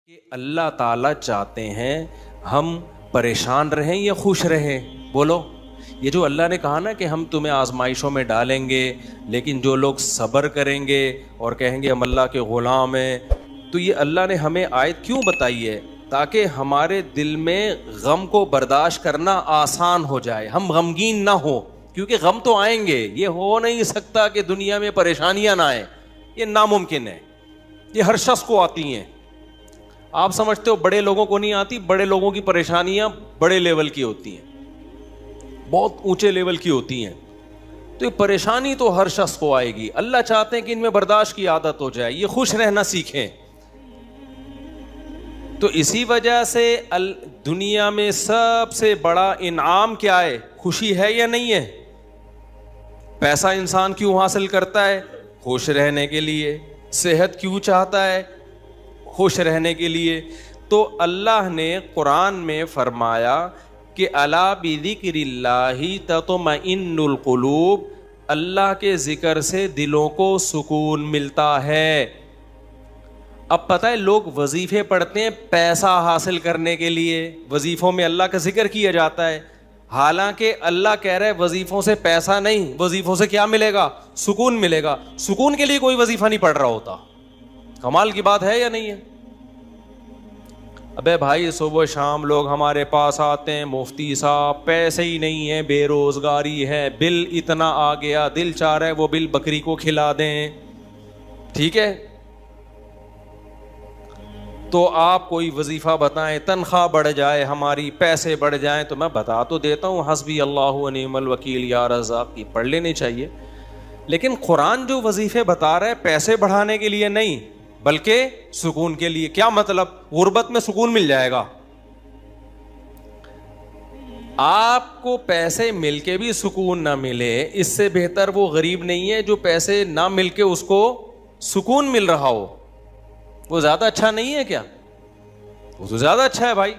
کہ اللہ تعالیٰ چاہتے ہیں ہم پریشان رہیں یا خوش رہیں؟ بولو. یہ جو اللہ نے کہا نا کہ ہم تمہیں آزمائشوں میں ڈالیں گے لیکن جو لوگ صبر کریں گے اور کہیں گے ہم اللہ کے غلام ہیں، تو یہ اللہ نے ہمیں آیت کیوں بتائی ہے؟ تاکہ ہمارے دل میں غم کو برداشت کرنا آسان ہو جائے، ہم غمگین نہ ہوں، کیونکہ غم تو آئیں گے. یہ ہو نہیں سکتا کہ دنیا میں پریشانیاں نہ آئیں، یہ ناممکن ہے. یہ ہر شخص کو آتی ہیں. آپ سمجھتے ہو بڑے لوگوں کو نہیں آتی؟ بڑے لوگوں کی پریشانیاں بڑے لیول کی ہوتی ہیں، بہت اونچے لیول کی ہوتی ہیں. تو یہ پریشانی تو ہر شخص کو آئے گی. اللہ چاہتے ہیں کہ ان میں برداشت کی عادت ہو جائے، یہ خوش رہنا سیکھیں. تو اسی وجہ سے دنیا میں سب سے بڑا انعام کیا ہے؟ خوشی ہے یا نہیں ہے؟ پیسہ انسان کیوں حاصل کرتا ہے؟ خوش رہنے کے لیے. صحت کیوں چاہتا ہے؟ خوش رہنے کے لیے. تو اللہ نے قرآن میں فرمایا کہ الا بذکر اللہ تطمئن القلوب، اللہ کے ذکر سے دلوں کو سکون ملتا ہے. اب پتہ ہے لوگ وظیفے پڑھتے ہیں پیسہ حاصل کرنے کے لیے، وظیفوں میں اللہ کا ذکر کیا جاتا ہے، حالانکہ اللہ کہہ رہا ہے وظیفوں سے پیسہ نہیں، وظیفوں سے کیا ملے گا؟ سکون ملے گا. سکون کے لیے کوئی وظیفہ نہیں پڑھ رہا ہوتا. کمال کی بات ہے یا نہیں ہے؟ ابے بھائی صبح شام لوگ ہمارے پاس آتے ہیں، مفتی صاحب پیسے ہی نہیں ہیں، بے روزگاری ہے، بل اتنا آ گیا، دل چاہ رہا ہے وہ بل بکری کو کھلا دیں. ٹھیک ہے، تو آپ کوئی وظیفہ بتائیں، تنخواہ بڑھ جائے ہماری، پیسے بڑھ جائیں. تو میں بتا تو دیتا ہوں حسبی اللہ و نعم الوکیل یا رزاق، یہ پڑھ لینی چاہیے. لیکن قرآن جو وظیفے بتا رہا ہے پیسے بڑھانے کے لیے نہیں بلکہ سکون کے لیے. کیا مطلب؟ غربت میں سکون مل جائے گا. آپ کو پیسے مل کے بھی سکون نہ ملے، اس سے بہتر وہ غریب نہیں ہے جو پیسے نہ مل کے اس کو سکون مل رہا ہو. وہ زیادہ اچھا نہیں ہے کیا؟ وہ تو زیادہ اچھا ہے بھائی.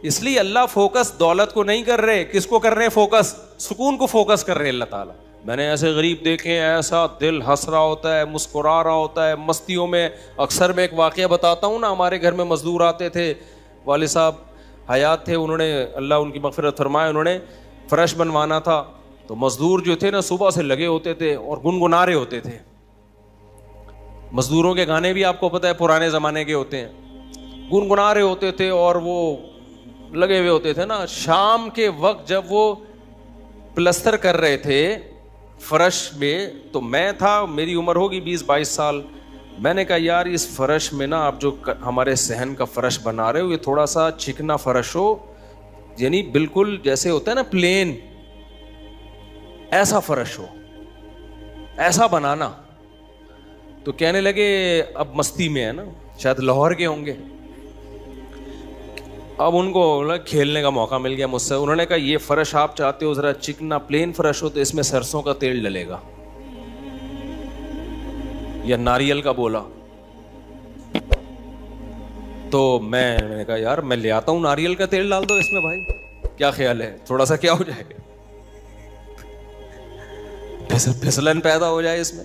اس لیے اللہ فوکس دولت کو نہیں کر رہے، کس کو کر رہے ہیں فوکس؟ سکون کو فوکس کر رہے ہیں اللہ تعالیٰ. میں نے ایسے غریب دیکھے ہیں، ایسا دل ہنس رہا ہوتا ہے، مسکرا رہا ہوتا ہے مستیوں میں. اکثر میں ایک واقعہ بتاتا ہوں نا، ہمارے گھر میں مزدور آتے تھے، والد صاحب حیات تھے، انہوں نے اللہ ان کی مغفرت فرمائے، انہوں نے فرش بنوانا تھا. تو مزدور جو تھے نا صبح سے لگے ہوتے تھے اور گنگنا رہے ہوتے تھے. مزدوروں کے گانے بھی آپ کو پتہ ہے پرانے زمانے کے ہوتے ہیں، گنگنا رہے ہوتے تھے اور وہ لگے ہوئے ہوتے تھے نا. شام کے وقت جب وہ پلستر کر رہے تھے فرش میں، تو میں تھا، میری عمر ہوگی 20-22 سال. میں نے کہا یار اس فرش میں نا آپ جو ہمارے صحن کا فرش بنا رہے ہو یہ تھوڑا سا چکنا فرش ہو، یعنی بالکل جیسے ہوتا ہے نا پلین، ایسا فرش ہو، ایسا بنانا. تو کہنے لگے اب مستی میں ہے نا، شاید لاہور کے ہوں گے، اب ان کو کھیلنے کا موقع مل گیا مجھ سے. انہوں نے کہا یہ فرش آپ چاہتے ہو ذرا چکنا پلین فرش ہو تو اس میں سرسوں کا تیل ڈلے گا یا ناریل کا. بولا تو میں نے کہا یار میں لے آتا ہوں ناریل کا تیل ڈال دو اس میں بھائی، کیا خیال ہے؟ تھوڑا سا کیا ہو جائے گا، پھسلن پیدا ہو جائے اس میں.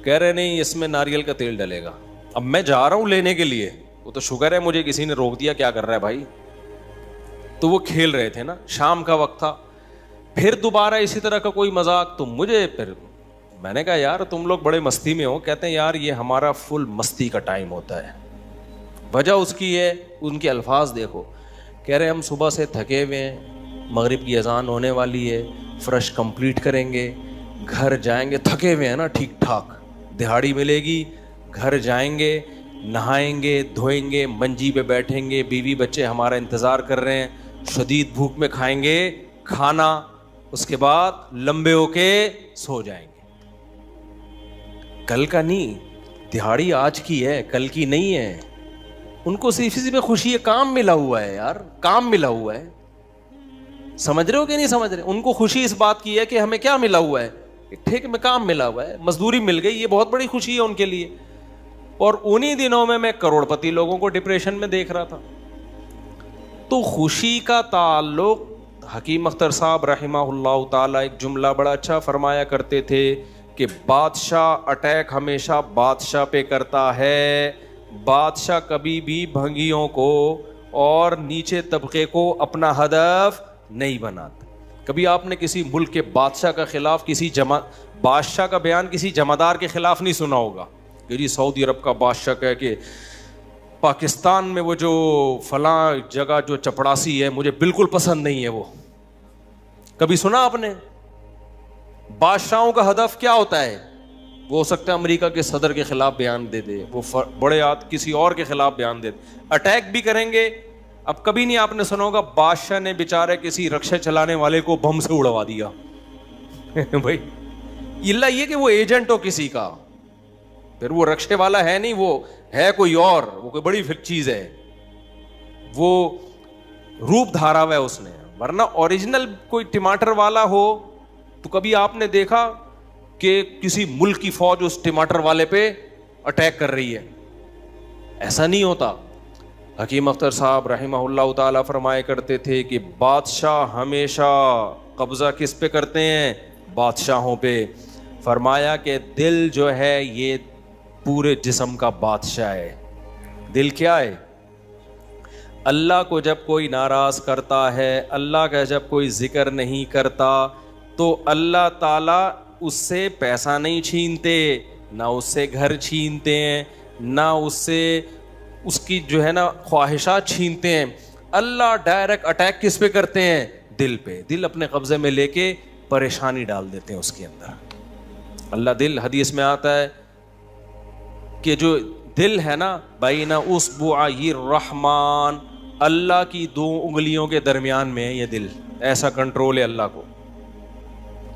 کہہ رہے نہیں اس میں ناریل کا تیل ڈلے گا. اب میں جا رہا ہوں لینے کے لیے، وہ تو شکر ہے مجھے کسی نے روک دیا، کیا کر رہا ہے بھائی. تو وہ کھیل رہے تھے نا، شام کا وقت تھا. پھر دوبارہ اسی طرح کا کوئی مذاق، تو مجھے پھر میں نے کہا یار تم لوگ بڑے مستی میں ہو. کہتے ہیں یار یہ ہمارا فل مستی کا ٹائم ہوتا ہے. وجہ اس کی ہے، ان کے الفاظ دیکھو. کہہ رہے ہم صبح سے تھکے ہوئے ہیں، مغرب کی اذان ہونے والی ہے، فرش کمپلیٹ کریں گے، گھر جائیں گے، تھکے ہوئے ہیں نا ٹھیک ٹھاک، دہاڑی ملے گی، گھر جائیں گے، نہائیں گے، دھوئیں گے، منجی پہ بیٹھیں گے، بیوی بچے ہمارا انتظار کر رہے ہیں، شدید بھوک میں کھائیں گے کھانا، اس کے بعد لمبے ہو کے سو جائیں گے. کل کا نہیں، دہاڑی آج کی ہے، کل کی نہیں ہے. ان کو صرف اسی پہ خوشی ہے، کام ملا ہوا ہے یار، کام ملا ہوا ہے. سمجھ رہے ہو کہ نہیں سمجھ رہے؟ ان کو خوشی اس بات کی ہے کہ ہمیں کیا ملا ہوا ہے، ٹھیک میں کام ملا ہوا ہے، مزدوری مل گئی، یہ بہت بڑی خوشی ہے ان کے لیے. اور انہی دنوں میں کروڑ پتی لوگوں کو ڈپریشن میں دیکھ رہا تھا. تو خوشی کا تعلق، حکیم اختر صاحب رحمہ اللہ تعالی ایک جملہ بڑا اچھا فرمایا کرتے تھے کہ بادشاہ اٹیک ہمیشہ بادشاہ پہ کرتا ہے، بادشاہ کبھی بھی بھنگیوں کو اور نیچے طبقے کو اپنا ہدف نہیں بناتا. کبھی آپ نے کسی ملک کے بادشاہ کا خلاف بادشاہ کا بیان کسی جمعدار کے خلاف نہیں سنا ہوگا کہ جی سعودی عرب کا بادشاہ کہے کہ پاکستان میں وہ جو فلاں جگہ جو چپڑاسی ہے مجھے بالکل پسند نہیں ہے. وہ کبھی سنا آپ نے؟ بادشاہوں کا ہدف کیا ہوتا ہے؟ وہ ہو سکتا ہے امریکہ کے صدر کے خلاف بیان دے دے, وہ بڑے کسی اور کے خلاف بیان دے دے, اٹیک بھی کریں گے. اب کبھی نہیں آپ نے سنا ہوگا بادشاہ نے بیچارے کسی رکشے چلانے والے کو بم سے اڑوا دیا بھائی اللہ یہ کہ وہ ایجنٹ ہو کسی کا, پھر وہ رکشے والا ہے نہیں, وہ ہے کوئی اور, وہ کوئی بڑی چیز ہے, وہ روپ دھارا ہوا ہے اس نے. ورنہ اوریجنل کوئی ٹماٹر والا ہو تو کبھی آپ نے دیکھا کہ کسی ملک کی فوج اس ٹماٹر والے پہ اٹیک کر رہی ہے؟ ایسا نہیں ہوتا. حکیم اختر صاحب رحمہ اللہ تعالی فرمایا کرتے تھے کہ بادشاہ ہمیشہ قبضہ کس پہ کرتے ہیں؟ بادشاہوں پہ. فرمایا کہ دل جو ہے یہ پورے جسم کا بادشاہ ہے. دل کیا ہے؟ اللہ کو جب کوئی ناراض کرتا ہے, اللہ کا جب کوئی ذکر نہیں کرتا تو اللہ تعالیٰ اس سے پیسہ نہیں چھینتے, نہ اس سے گھر چھینتے ہیں, نہ اس سے اس کی جو ہے نا خواہشات چھینتے ہیں. اللہ ڈائریکٹ اٹیک کس پہ کرتے ہیں؟ دل پہ. دل اپنے قبضے میں لے کے پریشانی ڈال دیتے ہیں اس کے اندر. اللہ دل, حدیث میں آتا ہے کہ جو دل ہے نا بین اصبعی الرحمن, اللہ کی 2 انگلیوں کے درمیان میں ہے یہ دل, ایسا کنٹرول ہے اللہ کو.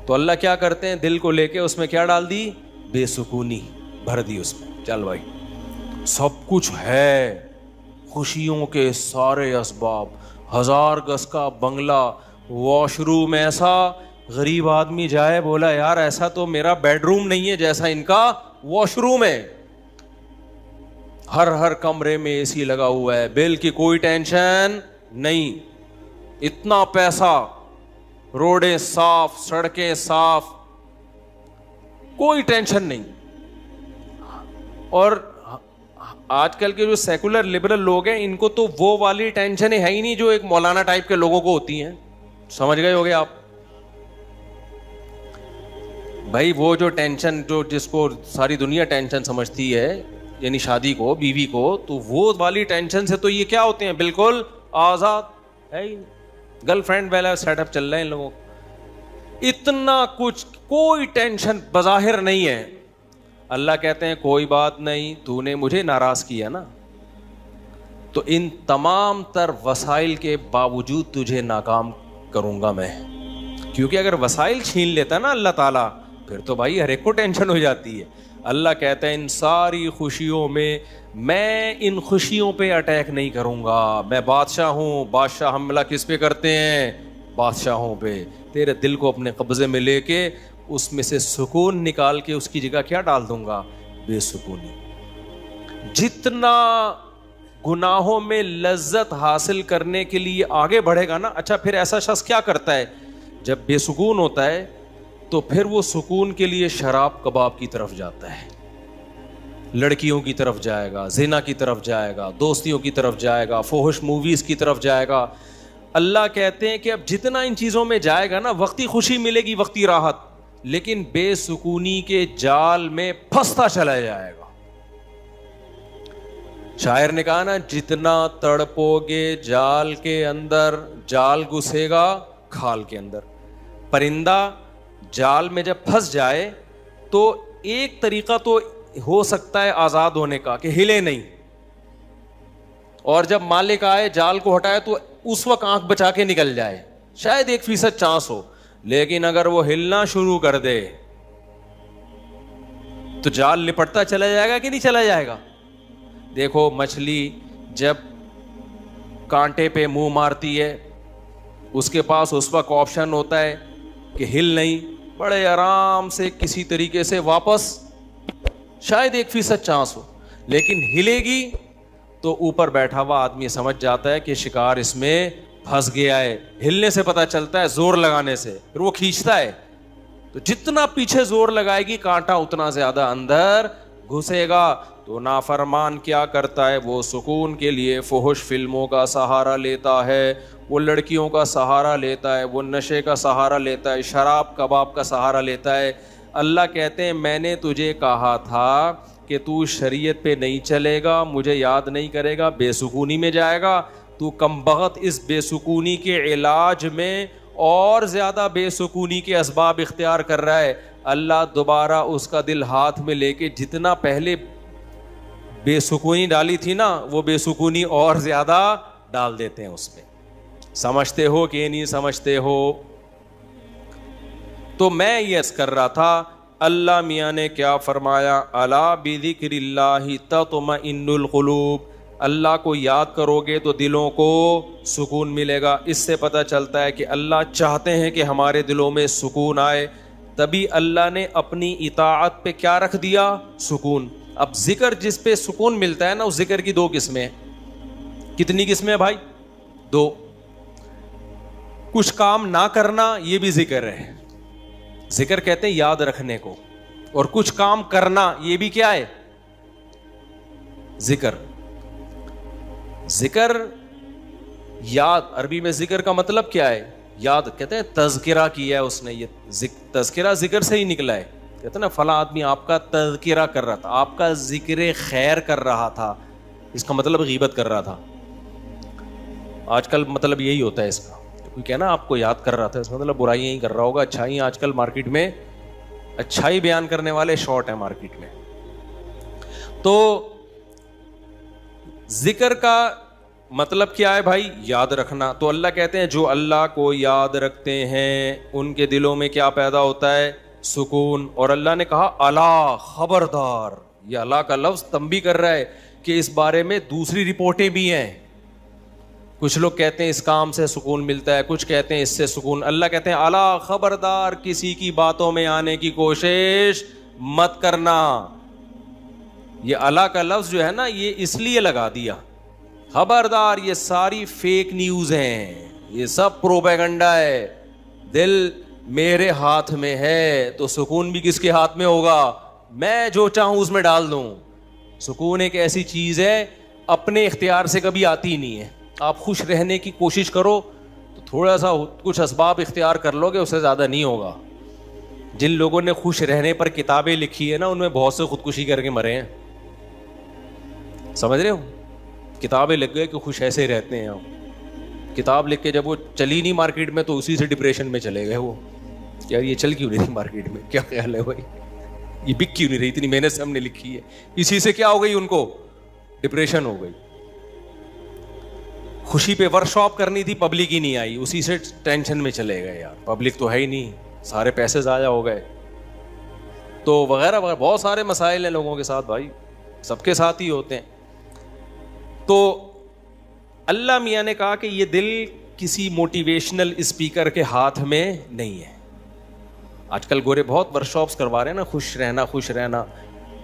تو اللہ کیا کرتے ہیں؟ دل کو لے کے اس میں کیا ڈال دی؟ بے سکونی بھر دی اس میں. چل بھائی سب کچھ ہے, خوشیوں کے سارے اسباب, 1000 گز کا بنگلہ, واش روم ایسا, غریب آدمی جائے بولا یار ایسا تو میرا بیڈ روم نہیں ہے جیسا ان کا واش روم ہے. ہر کمرے میں اے سی لگا ہوا ہے, بل کی کوئی ٹینشن نہیں, اتنا پیسہ, روڈیں صاف, سڑکیں صاف, کوئی ٹینشن نہیں. اور آج کل کے جو سیکولر لبرل لوگ ہیں ان کو تو وہ والی ٹینشن ہے ہی نہیں جو ایک مولانا ٹائپ کے لوگوں کو ہوتی ہیں. سمجھ گئے ہوگے آپ بھائی؟ وہ جو ٹینشن جو جس کو ساری دنیا ٹینشن سمجھتی ہے, یعنی شادی کو, بیوی کو, تو وہ والی ٹینشن سے تو یہ کیا ہوتے ہیں؟ بالکل آزاد ہے ہی. گرل فرینڈ والا سیٹ اپ چل رہا ہے ان لوگوں کو, اتنا کچھ, کوئی ٹینشن بظاہر نہیں ہے. اللہ کہتے ہیں کوئی بات نہیں, تو نے مجھے ناراض کیا نا, تو ان تمام تر وسائل کے باوجود تجھے ناکام کروں گا میں. کیونکہ اگر وسائل چھین لیتا نا اللہ تعالیٰ پھر تو بھائی ہر ایک کو ٹینشن ہو جاتی ہے. اللہ کہتا ہے ان ساری خوشیوں میں ان خوشیوں پہ اٹیک نہیں کروں گا, میں بادشاہ ہوں. بادشاہ حملہ کس پہ کرتے ہیں؟ بادشاہوں پہ. تیرے دل کو اپنے قبضے میں لے کے اس میں سے سکون نکال کے اس کی جگہ کیا ڈال دوں گا؟ بے سکونی. جتنا گناہوں میں لذت حاصل کرنے کے لیے آگے بڑھے گا نا, اچھا پھر ایسا شخص کیا کرتا ہے جب بے سکون ہوتا ہے تو پھر وہ سکون کے لیے شراب کباب کی طرف جاتا ہے, لڑکیوں کی طرف جائے گا, زنا کی طرف جائے گا, دوستیوں کی طرف جائے گا, فحش موویز کی طرف جائے گا. اللہ کہتے ہیں کہ اب جتنا ان چیزوں میں جائے گا نا وقتی خوشی ملے گی, وقتی راحت, لیکن بے سکونی کے جال میں پھنستا چلا جائے گا. شاعر نے کہا نا جتنا تڑپو گے جال کے اندر, جال گھسے گا کھال کے اندر. پرندہ جال میں جب پھنس جائے تو ایک طریقہ تو ہو سکتا ہے آزاد ہونے کا کہ ہلے نہیں, اور جب مالک آئے جال کو ہٹائے تو اس وقت آنکھ بچا کے نکل جائے, شاید 1% چانس ہو. لیکن اگر وہ ہلنا شروع کر دے تو جال لپٹتا چلا جائے گا کہ نہیں چلا جائے گا؟ دیکھو مچھلی جب کانٹے پہ منہ مارتی ہے اس کے پاس اس وقت آپشن ہوتا ہے کہ ہل نہیں, بڑے آرام سے کسی طریقے سے واپس, شاید 1% چانس ہو, لیکن ہلے گی تو اوپر بیٹھا ہوا آدمی سمجھ جاتا ہے کہ شکار اس میں پھنس گیا ہے. ہلنے سے پتہ چلتا ہے, زور لگانے سے, پھر وہ کھینچتا ہے. تو جتنا پیچھے زور لگائے گی کانٹا اتنا زیادہ اندر گھسے گا. تو نافرمان کیا کرتا ہے؟ وہ سکون کے لیے فحش فلموں کا سہارا لیتا ہے، وہ لڑکیوں کا سہارا لیتا ہے، وہ نشے کا سہارا لیتا ہے، شراب کباب کا سہارا لیتا ہے۔ اللہ کہتے ہیں میں نے تجھے کہا تھا کہ تو شریعت پہ نہیں چلے گا، مجھے یاد نہیں کرے گا، بے سکونی میں جائے گا، تو کمبخت اس بے سکونی کے علاج میں اور زیادہ بے سکونی کے اسباب اختیار کر رہا ہے۔ اللہ دوبارہ اس کا دل ہاتھ میں لے کے جتنا پہلے بے سکونی ڈالی تھی نا، وہ بے سکونی اور زیادہ ڈال دیتے ہیں اس میں۔ سمجھتے ہو کہ نہیں سمجھتے ہو؟ تو میں یہ عرض کر رہا تھا، اللہ میاں نے کیا فرمایا؟ الا بذکر اللہ تطمئن القلوب، اللہ کو یاد کرو گے تو دلوں کو سکون ملے گا۔ اس سے پتہ چلتا ہے کہ اللہ چاہتے ہیں کہ ہمارے دلوں میں سکون آئے، تبھی اللہ نے اپنی اطاعت پہ کیا رکھ دیا؟ سکون۔ اب ذکر جس پہ سکون ملتا ہے نا، اس ذکر کی دو قسمیں ہیں۔ کتنی قسمیں بھائی؟ دو۔ کچھ کام نہ کرنا یہ بھی ذکر ہے، ذکر کہتے ہیں یاد رکھنے کو، اور کچھ کام کرنا یہ بھی کیا ہے؟ ذکر۔ ذکر یاد، عربی میں ذکر کا مطلب کیا ہے؟ یاد۔ کہتے ہیں تذکرہ کیا ہے اس نے، یہ تذکرہ ذکر سے ہی نکلا ہے۔ کہتے ہیں نا فلاں آدمی آپ کا تذکرہ کر رہا تھا، آپ کا ذکر خیر کر رہا تھا، اس کا مطلب غیبت کر رہا تھا۔ آج کل مطلب یہی ہوتا ہے اس کا، کوئی کہنا آپ کو یاد کر رہا تھا، اس کا مطلب برائیاں ہی کر رہا ہوگا، اچھائی آج کل مارکیٹ میں اچھائی بیان کرنے والے شارٹ ہیں مارکیٹ میں۔ تو ذکر کا مطلب کیا ہے بھائی؟ یاد رکھنا۔ تو اللہ کہتے ہیں جو اللہ کو یاد رکھتے ہیں ان کے دلوں میں کیا پیدا ہوتا ہے؟ سکون۔ اور اللہ نے کہا الا، خبردار، یہ اللہ کا لفظ تنبیہ کر رہا ہے کہ اس بارے میں دوسری رپورٹیں بھی ہیں۔ کچھ لوگ کہتے ہیں اس کام سے سکون ملتا ہے، کچھ کہتے ہیں اس سے سکون۔ اللہ کہتے ہیں الا، خبردار، کسی کی باتوں میں آنے کی کوشش مت کرنا۔ یہ اللہ کا لفظ جو ہے نا، یہ اس لیے لگا دیا، خبردار، یہ ساری فیک نیوز ہیں، یہ سب پروپیگنڈا ہے، دل میرے ہاتھ میں ہے تو سکون بھی کس کے ہاتھ میں ہوگا؟ میں جو چاہوں اس میں ڈال دوں۔ سکون ایک ایسی چیز ہے اپنے اختیار سے کبھی آتی ہی نہیں ہے۔ آپ خوش رہنے کی کوشش کرو تو تھوڑا سا کچھ اسباب اختیار کر لو گے، اس سے زیادہ نہیں ہوگا۔ جن لوگوں نے خوش رہنے پر کتابیں لکھی ہے نا، ان میں بہت سے خودکشی کر کے مرے ہیں، سمجھ رہے ہو؟ کتابیں لکھ گئے کہ خوش ایسے رہتے ہیں ہم، کتاب لکھ کے جب وہ چلی نہیں مارکیٹ میں تو اسی سے ڈپریشن میں چلے گئے۔ وہ یار یہ چل کیوں نہیں تھی مارکیٹ میں، کیا خیال ہے بھائی، یہ بک کیوں نہیں رہی، اتنی محنت سے ہم نے لکھی ہے، اسی سے کیا ہو گئی، ان کو ڈپریشن ہو گئی۔ خوشی پہ ورک شاپ کرنی تھی، پبلک ہی نہیں آئی، اسی سے ٹینشن میں چلے گئے، یار پبلک تو ہے ہی نہیں، سارے پیسے ضائع ہو گئے، تو وغیرہ وغیرہ بہت سارے مسائل ہیں لوگوں کے ساتھ بھائی، سب کے ساتھ ہی ہوتے ہیں۔ تو اللہ میاں نے کہا کہ یہ دل کسی موٹیویشنل اسپیکر کے ہاتھ میں نہیں ہے۔ آج کل گورے بہت ورک شاپس کروا رہے ہیں نا، خوش رہنا خوش رہنا،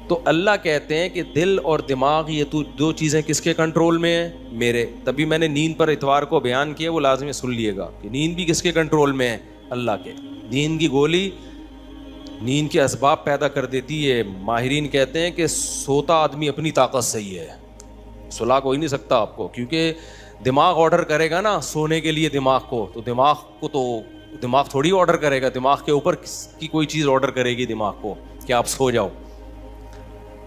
تو اللہ کہتے ہیں کہ دل اور دماغ یہ تو دو چیزیں کس کے کنٹرول میں ہیں؟ میرے۔ تبھی میں نے نیند پر اتوار کو بیان کیا، وہ لازمی سن لیے گا کہ نیند بھی کس کے کنٹرول میں ہے؟ اللہ کے۔ نیند کی گولی نیند کے اسباب پیدا کر دیتی ہے۔ ماہرین کہتے ہیں کہ سوتا آدمی اپنی طاقت سے ہی ہے، سلا کوئی نہیں سکتا آپ کو، کیونکہ دماغ آرڈر کرے گا نا سونے کے لیے دماغ کو، تو دماغ تھوڑی آرڈر کرے گا، دماغ کے اوپر کی کوئی چیز آرڈر کرے گی دماغ کو کہ آپ سو جاؤ۔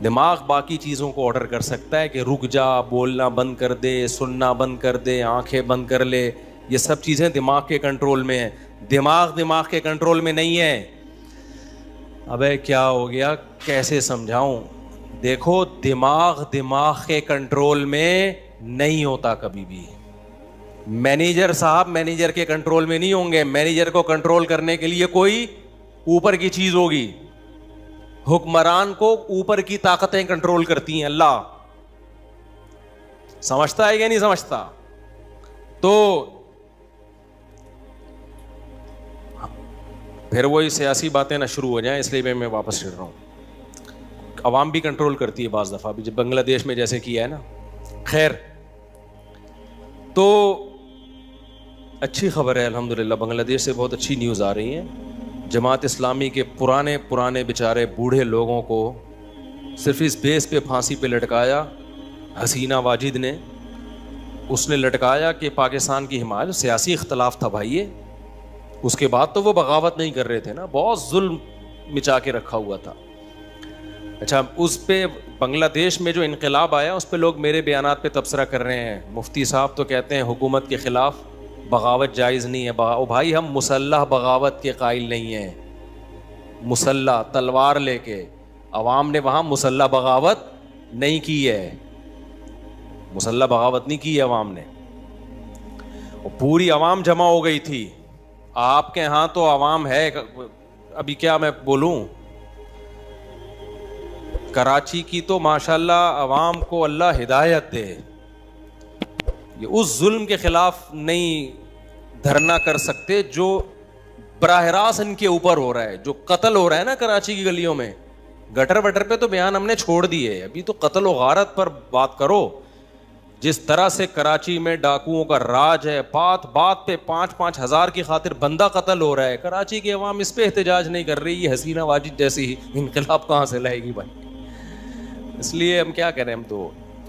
دماغ باقی چیزوں کو آرڈر کر سکتا ہے کہ رک جا، بولنا بند کر دے، سننا بند کر دے، آنکھیں بند کر لے، یہ سب چیزیں دماغ کے کنٹرول میں ہیں۔ دماغ کے کنٹرول میں نہیں ہے۔ ابے کیا ہو گیا، کیسے سمجھاؤں؟ دیکھو دماغ کے کنٹرول میں نہیں ہوتا کبھی بھی۔ مینیجر صاحب مینیجر کے کنٹرول میں نہیں ہوں گے، مینیجر کو کنٹرول کرنے کے لیے کوئی اوپر کی چیز ہوگی۔ حکمران کو اوپر کی طاقتیں کنٹرول کرتی ہیں، اللہ سمجھتا ہے یا نہیں سمجھتا؟ تو پھر وہی سیاسی باتیں نہ شروع ہو جائیں، اس لیے میں واپس چل رہا ہوں۔ عوام بھی کنٹرول کرتی ہے بعض دفعہ بھی، جب بنگلہ دیش میں جیسے کیا ہے نا۔ خیر، تو اچھی خبر ہے الحمدللہ، بنگلہ دیش سے بہت اچھی نیوز آ رہی ہیں۔ جماعت اسلامی کے پرانے بیچارے بوڑھے لوگوں کو صرف اس بیس پہ پھانسی پہ لٹکایا حسینہ واجد نے. اس نے لٹکایا کہ پاکستان کی حمایت, سیاسی اختلاف تھا بھائی یہ. اس کے بعد تو وہ بغاوت نہیں کر رہے تھے نا, بہت ظلم مچا کے رکھا ہوا تھا. اچھا, اس پہ بنگلہ دیش میں جو انقلاب آیا اس پہ لوگ میرے بیانات پہ تبصرہ کر رہے ہیں. مفتی صاحب تو کہتے ہیں حکومت کے خلاف بغاوت جائز نہیں ہے. بھائی ہم مسلح بغاوت کے قائل نہیں ہیں. مسلح تلوار لے کے عوام نے وہاں مسلح بغاوت نہیں کی ہے. مسلح بغاوت نہیں کی ہے عوام نے. پوری عوام جمع ہو گئی تھی. آپ کے ہاں تو عوام ہے, ابھی کیا میں بولوں, کراچی کی تو ماشاءاللہ عوام کو اللہ ہدایت دے, یہ اس ظلم کے خلاف نہیں دھرنا کر سکتے جو براہ راست ان کے اوپر ہو رہا ہے. جو قتل ہو رہا ہے نا کراچی کی گلیوں میں, گٹر وٹر پہ تو بیان ہم نے چھوڑ دیے, ابھی تو قتل و غارت پر بات کرو. جس طرح سے کراچی میں ڈاکوؤں کا راج ہے, بات بات پہ 5-5 ہزار کی خاطر بندہ قتل ہو رہا ہے, کراچی کی عوام اس پہ احتجاج نہیں کر رہی. یہ حسینہ واجد جیسی انقلاب کہاں سے لائے گی بھائی؟ اس لیے ہم کیا کریں,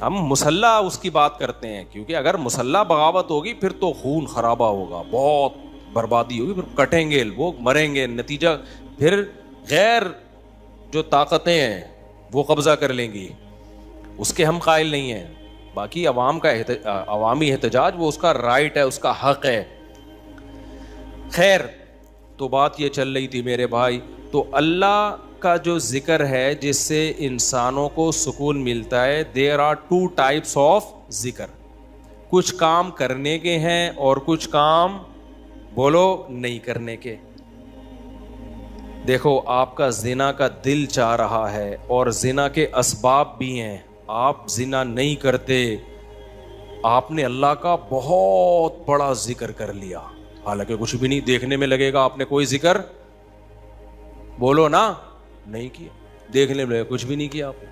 ہم مسلح اس کی بات کرتے ہیں, کیونکہ اگر مسلح بغاوت ہوگی پھر تو خون خرابہ ہوگا, بہت بربادی ہوگی, پھر کٹیں گے لوگ, مریں گے, نتیجہ پھر غیر جو طاقتیں ہیں وہ قبضہ کر لیں گی. اس کے ہم قائل نہیں ہیں. باقی عوام کا عوامی احتجاج وہ اس کا رائٹ ہے, اس کا حق ہے. خیر, تو بات یہ چل رہی تھی میرے بھائی, تو اللہ کا جو ذکر ہے جس سے انسانوں کو سکون ملتا ہے, دیر آر 2 types آف ذکر. کچھ کام کرنے کے ہیں اور کچھ کام بولو نہیں کرنے کے. دیکھو آپ کا زنا کا دل چاہ رہا ہے اور زنا کے اسباب بھی ہیں, آپ زنا نہیں کرتے, آپ نے اللہ کا بہت بڑا ذکر کر لیا, حالانکہ کچھ بھی نہیں دیکھنے میں لگے گا آپ نے کوئی ذکر بولو نا نہیں کیا, دیکھنے میں کچھ بھی نہیں کیا آپ نے.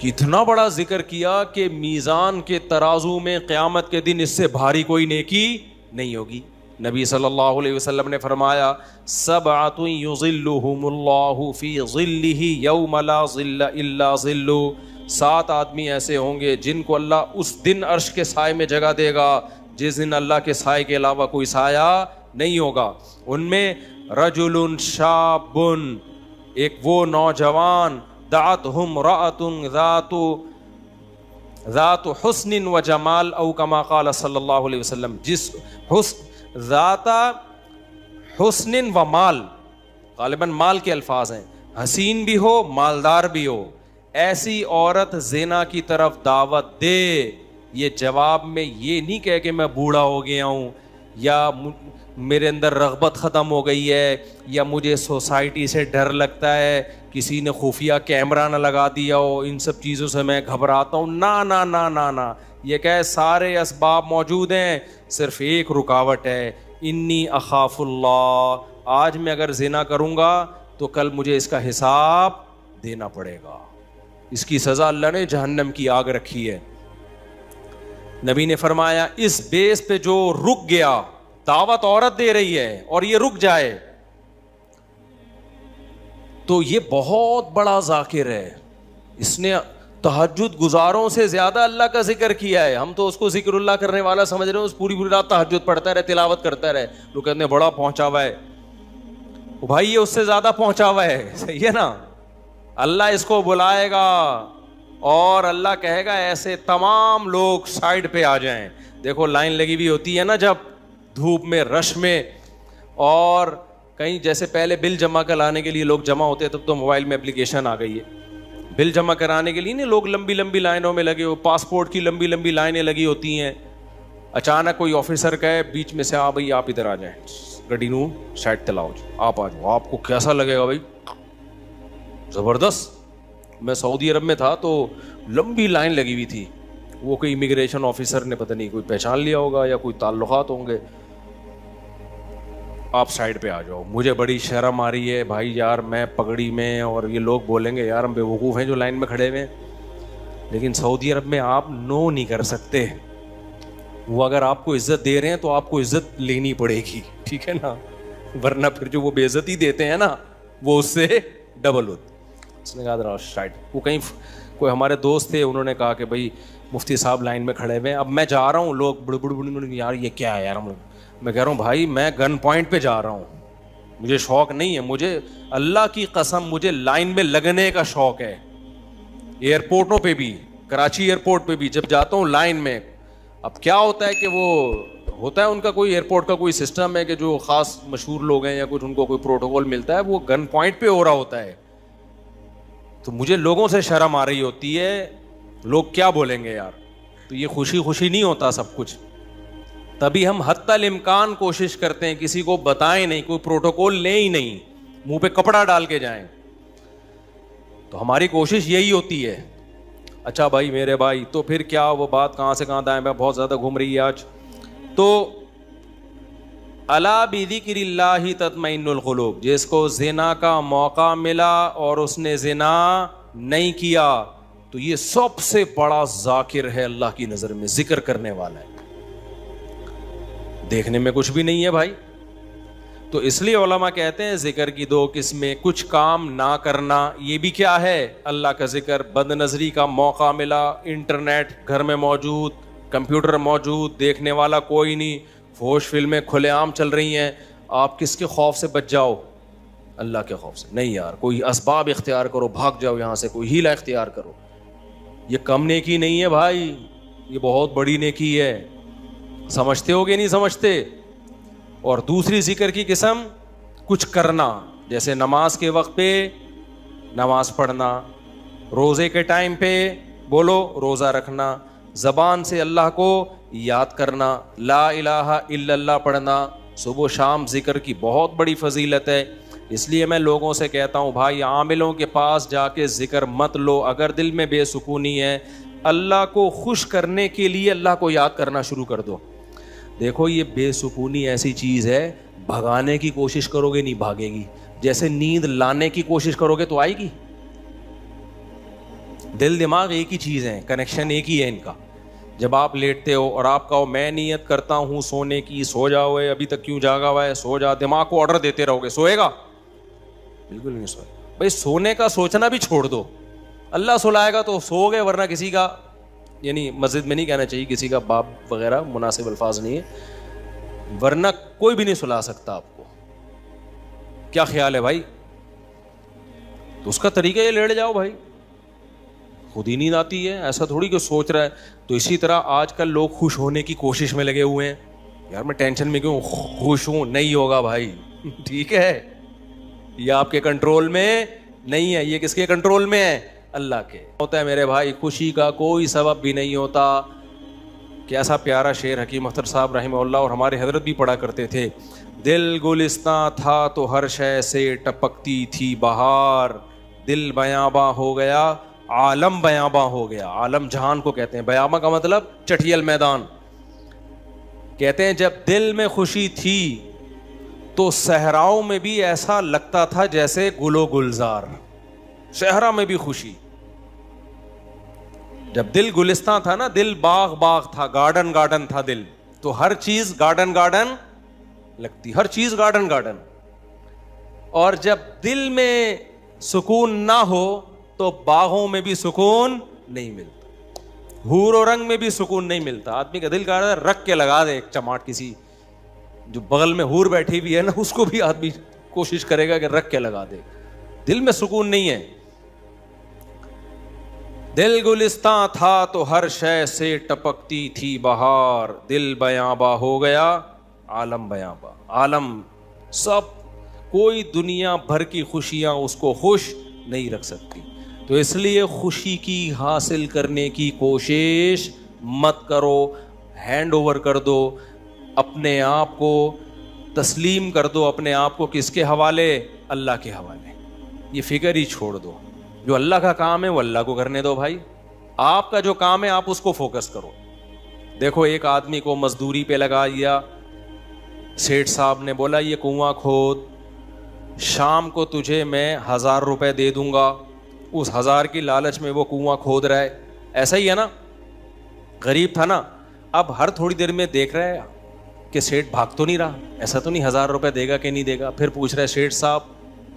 کتنا بڑا ذکر کیا کہ میزان کے ترازو میں قیامت کے دن اس سے بھاری کوئی نیکی نہیں ہوگی. نبی صلی اللہ علیہ وسلم نے فرمایا, سبعۃ یظلھم اللہ فی ظلہ یوم لا ظل الا ظلہ, 7 آدمی ایسے ہوں گے جن کو اللہ اس دن عرش کے سائے میں جگہ دے گا جس دن اللہ کے سائے کے علاوہ کوئی سایہ نہیں ہوگا. ان میں رجل شاب, ایک وہ نوجوان, دعتہ امرأۃ ذات حسن و جمال, او کما قال صلی اللہ علیہ وسلم, جس ذات حسن و مال, غالباً مال کے الفاظ ہیں, حسین بھی ہو مالدار بھی ہو, ایسی عورت زنا کی طرف دعوت دے. یہ جواب میں یہ نہیں کہے کہ میں بوڑھا ہو گیا ہوں, یا میرے اندر رغبت ختم ہو گئی ہے, یا مجھے سوسائٹی سے ڈر لگتا ہے, کسی نے خفیہ کیمرہ نہ لگا دیا ہو, ان سب چیزوں سے میں گھبراتا ہوں. نا نا نا نا نا, یہ کہ سارے اسباب موجود ہیں, صرف ایک رکاوٹ ہے, انی اخاف اللہ, آج میں اگر زنا کروں گا تو کل مجھے اس کا حساب دینا پڑے گا. اس کی سزا اللہ نے جہنم کی آگ رکھی ہے. نبی نے فرمایا اس بیس پہ جو رک گیا, دعوت عورت دے رہی ہے اور یہ رک جائے تو یہ بہت بڑا ذاکر ہے, اس نے تہجد گزاروں سے زیادہ اللہ کا ذکر کیا ہے. ہم تو اس کو ذکر اللہ کرنے والا سمجھ رہے ہیں, اس پوری رات تہجد پڑھتا رہے, تلاوت کرتا رہے, لوگ کہتے ہیں بڑا پہنچا ہوا ہے. بھائی یہ اس سے زیادہ پہنچا ہوا ہے, صحیح ہے نا. اللہ اس کو بلائے گا اور اللہ کہے گا ایسے تمام لوگ سائڈ پہ آ جائیں. دیکھو لائن لگی ہوئی ہوتی ہے نا جب دھوپ میں, رش میں, اور کہیں جیسے پہلے بل جمع کرانے کے لیے لوگ جمع ہوتے ہیں, تب تو موبائل میں اپلیکیشن آ گئی ہے. بل جمع کرانے کے لیے نہیں لوگ لمبی لمبی لائنوں میں لگے ہو, پاسپورٹ کی لمبی لمبی لائنیں لگی ہوتی ہیں. اچانک کوئی آفیسر کہے بیچ میں سے, ہاں بھائی آپ ادھر آ جائیں, گڈی نو سائڈ تلاؤ, آپ آ جاؤ. آپ کو کیسا لگے گا بھائی؟ زبردست. میں سعودی عرب میں تھا تو لمبی لائن لگی ہوئی تھی, وہ کوئی امیگریشن آفیسر نے پتہ نہیں کوئی پہچان لیا ہوگا یا کوئی تعلقات ہوں گے, آپ سائڈ پہ آ جاؤ. مجھے بڑی شرم آ رہی ہے بھائی یار, میں پگڑی میں, اور یہ لوگ بولیں گے یار ہم بے وقوف ہیں جو لائن میں کھڑے ہوئے ہیں, لیکن سعودی عرب میں آپ نو نہیں کر سکتے. وہ اگر آپ کو عزت دے رہے ہیں تو آپ کو عزت لینی پڑے گی, ٹھیک ہے نا, ورنہ پھر جو وہ بے عزتی دیتے ہیں نا وہ اس سے ڈبل ہوتی. اس نے کہا شاید وہ کہیں کوئی ہمارے دوست تھے, انہوں نے کہا کہ بھائی مفتی صاحب لائن میں کھڑے ہوئے ہیں, اب میں جا رہا ہوں, لوگ بڑے بڑے یار یہ کیا ہے یار, میں کہہ رہا ہوں بھائی میں گن پوائنٹ پہ جا رہا ہوں, مجھے شوق نہیں ہے, مجھے اللہ کی قسم مجھے لائن میں لگنے کا شوق ہے. ایئرپورٹوں پہ بھی, کراچی ایئرپورٹ پہ بھی جب جاتا ہوں لائن میں, اب کیا ہوتا ہے کہ وہ ہوتا ہے ان کا کوئی ایئرپورٹ کا کوئی سسٹم ہے کہ جو خاص مشہور لوگ ہیں یا کچھ ان کو کوئی پروٹوکول ملتا ہے, وہ گن پوائنٹ پہ ہو رہا ہوتا ہے, تو مجھے لوگوں سے شرم آ رہی ہوتی ہے, لوگ کیا بولیں گے یار. تو یہ خوشی خوشی نہیں ہوتا سب کچھ, تبھی ہم حتی الامکان کوشش کرتے ہیں کسی کو بتائیں نہیں, کوئی پروٹوکول لیں ہی نہیں, منہ پہ کپڑا ڈال کے جائیں. تو ہماری کوشش یہی ہوتی ہے. اچھا بھائی میرے بھائی, تو پھر کیا وہ بات کہاں سے کہاں دائیں بہت زیادہ گھوم رہی ہے آج. تو الا بذکر اللہ تطمئن القلوب, جس کو زنا کا موقع ملا اور اس نے زنا نہیں کیا تو یہ سب سے بڑا ذاکر ہے اللہ کی نظر میں, ذکر کرنے والا ہے. دیکھنے میں کچھ بھی نہیں ہے بھائی. تو اس لیے علماء کہتے ہیں ذکر کی دو قسمیں, کچھ کام نہ کرنا یہ بھی کیا ہے اللہ کا ذکر. بد نظری کا موقع ملا, انٹرنیٹ گھر میں موجود, کمپیوٹر موجود, دیکھنے والا کوئی نہیں, فحش فلمیں کھلے عام چل رہی ہیں, آپ کس کے خوف سے بچ جاؤ؟ اللہ کے خوف سے. نہیں یار, کوئی اسباب اختیار کرو, بھاگ جاؤ یہاں سے, کوئی ہیلہ اختیار کرو. یہ کم نیکی نہیں ہے بھائی, یہ بہت بڑی نیکی ہے. سمجھتے ہو گے نہیں سمجھتے؟ اور دوسری ذکر کی قسم کچھ کرنا, جیسے نماز کے وقت پہ نماز پڑھنا, روزے کے ٹائم پہ بولو روزہ رکھنا, زبان سے اللہ کو یاد کرنا, لا الہ الا اللہ پڑھنا, صبح و شام ذکر کی بہت بڑی فضیلت ہے. اس لیے میں لوگوں سے کہتا ہوں بھائی عاملوں کے پاس جا کے ذکر مت لو اگر دل میں بے سکونی ہے. اللہ کو خوش کرنے کے لیے اللہ کو یاد کرنا شروع کر دو. دیکھو یہ بے سکونی ایسی چیز ہے, بھگانے کی کوشش کرو گے نہیں بھاگے گی, جیسے نیند لانے کی کوشش کرو گے تو آئے گی. دل دماغ ایک ہی چیز ہے, کنیکشن ایک ہی ہے ان کا. جب آپ لیٹتے ہو اور آپ کہو میں نیت کرتا ہوں سونے کی, سو جاؤ, ابھی تک کیوں جاگا ہوا ہے, سو جا, دماغ کو آرڈر دیتے رہو گے, سوئے گا؟ بالکل نہیں سوئے. بھائی سونے کا سوچنا بھی چھوڑ دو, اللہ سلائے گا تو سو گئے, ورنہ کسی کا, یعنی مسجد میں نہیں کہنا چاہیے کسی کا باپ وغیرہ, مناسب الفاظ نہیں ہے, ورنہ کوئی بھی نہیں سلا سکتا آپ کو. کیا خیال ہے بھائی؟ تو اس کا طریقہ یہ لیٹ جاؤ بھائی, خود ہی نیند آتی ہے, ایسا تھوڑی کہ سوچ رہا ہے. تو اسی طرح آج کل لوگ خوش ہونے کی کوشش میں لگے ہوئے ہیں, یار میں ٹینشن میں کیوں, خوش ہوں. نہیں ہوگا بھائی, ٹھیک ہے, یہ آپ کے کنٹرول میں نہیں ہے. یہ کس کے کنٹرول میں ہے؟ اللہ کے. ہوتا ہے میرے بھائی, خوشی کا کوئی سبب بھی نہیں ہوتا. کیسا پیارا شعر حکیم اختر صاحب رحمہ اللہ اور ہمارے حضرت بھی پڑھا کرتے تھے, دل گلستاں تھا تو ہر شے سے ٹپکتی تھی بہار, دل بیاباں ہو گیا عالم بیاباں ہو گیا. عالم جہان کو کہتے ہیں, بیاباں کا مطلب چٹھیل میدان. کہتے ہیں جب دل میں خوشی تھی تو صحراؤں میں بھی ایسا لگتا تھا جیسے گل و گلزار. صحرا میں بھی خوشی, جب دل گلستان تھا نا, دل باغ باغ تھا, گارڈن گارڈن تھا دل, تو ہر چیز گارڈن گارڈن لگتی, ہر چیز گارڈن گارڈن. اور جب دل میں سکون نہ ہو تو باغوں میں بھی سکون نہیں ملتا, حور و رنگ میں بھی سکون نہیں ملتا. آدمی کا دل کہہ رہا ہے رکھ کے لگا دے ایک چماٹ, کسی جو بغل میں حور بیٹھی بھی ہے نا اس کو بھی آدمی کوشش کرے گا کہ رکھ کے لگا دے, دل میں سکون نہیں ہے. دل گلستان تھا تو ہر شے سے ٹپکتی تھی بہار, دل بیاباں ہو گیا عالم بیاباں. عالم سب, کوئی دنیا بھر کی خوشیاں اس کو خوش نہیں رکھ سکتی. تو اس لیے خوشی کی حاصل کرنے کی کوشش مت کرو, ہینڈ اوور کر دو, اپنے آپ کو تسلیم کر دو. اپنے آپ کو کس کے حوالے؟ اللہ کے حوالے. یہ فکر ہی چھوڑ دو, جو اللہ کا کام ہے وہ اللہ کو کرنے دو بھائی. آپ کا جو کام ہے آپ اس کو فوکس کرو. دیکھو ایک آدمی کو مزدوری پہ لگا دیا, سیٹھ صاحب نے بولا یہ کنواں کھود, شام کو تجھے میں 1000 روپے دے دوں گا. اس 1000 کی لالچ میں وہ کنواں کھود رہا ہے. ایسا ہی ہے نا, غریب تھا نا, اب ہر تھوڑی دیر میں دیکھ رہا ہے کہ سیٹھ بھاگ تو نہیں رہا, ایسا تو نہیں 1000 روپے دے گا کہ نہیں دے گا. پھر پوچھ رہا ہے سیٹھ صاحب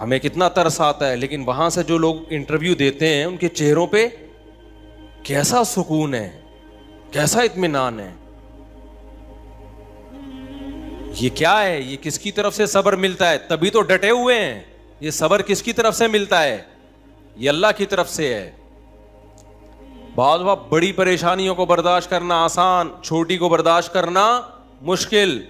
ہمیں کتنا ترس آتا ہے, لیکن وہاں سے جو لوگ انٹرویو دیتے ہیں ان کے چہروں پہ کیسا سکون ہے, کیسا اطمینان ہے. یہ کیا ہے؟ یہ کس کی طرف سے صبر ملتا ہے؟ تبھی تو ڈٹے ہوئے ہیں. یہ صبر کس کی طرف سے ملتا ہے؟ یہ اللہ کی طرف سے ہے. بعض وقت بڑی پریشانیوں کو برداشت کرنا آسان, چھوٹی کو برداشت کرنا مشکل.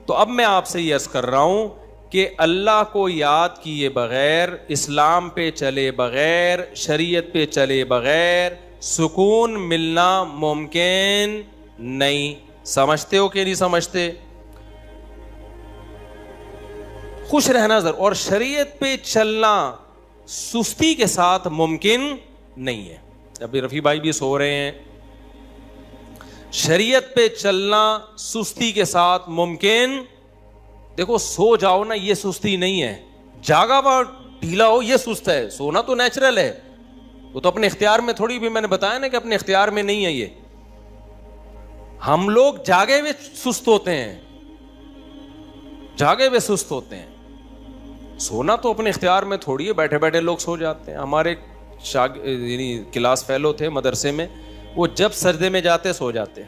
تو اب میں آپ سے یہ عرض کر رہا ہوں کہ اللہ کو یاد کیے بغیر, اسلام پہ چلے بغیر, شریعت پہ چلے بغیر سکون ملنا ممکن نہیں. سمجھتے ہو کہ نہیں سمجھتے؟ خوش رہنا ضرور, اور شریعت پہ چلنا سستی کے ساتھ ممکن نہیں ہے. ابھی رفیع بھائی بھی سو رہے ہیں. شریعت پہ چلنا سستی کے ساتھ ممکن, دیکھو سو جاؤ نا یہ سستی نہیں ہے, جاگا ہوا ڈھیلا ہو یہ سست ہے. سونا تو نیچرل ہے, وہ تو اپنے اختیار میں تھوڑی, بھی میں نے بتایا نا کہ اپنے اختیار میں نہیں ہے. یہ ہم لوگ جاگے ہوئے سست ہوتے ہیں, جاگے ہوئے سست ہوتے ہیں. سونا تو اپنے اختیار میں تھوڑی ہے, بیٹھے بیٹھے لوگ سو جاتے ہیں. ہمارے یعنی کلاس فیلو تھے مدرسے میں, وہ جب سجدے میں جاتے سو جاتے,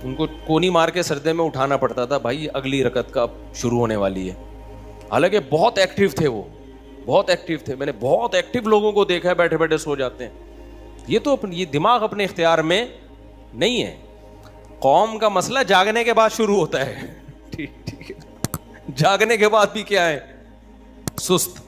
ان کو کونی مار کے سجدے میں اٹھانا پڑتا تھا, بھائی اگلی رکعت کا شروع ہونے والی ہے. حالانکہ بہت ایکٹیو تھے, وہ بہت ایکٹیو تھے. میں نے بہت ایکٹیو لوگوں کو دیکھا ہے بیٹھے بیٹھے سو جاتے ہیں. یہ تو یہ دماغ اپنے اختیار میں نہیں ہے. قوم کا مسئلہ جاگنے کے بعد شروع ہوتا ہے. ٹھیک ہے, جاگنے کے بعد بھی کیا ہے؟ سست.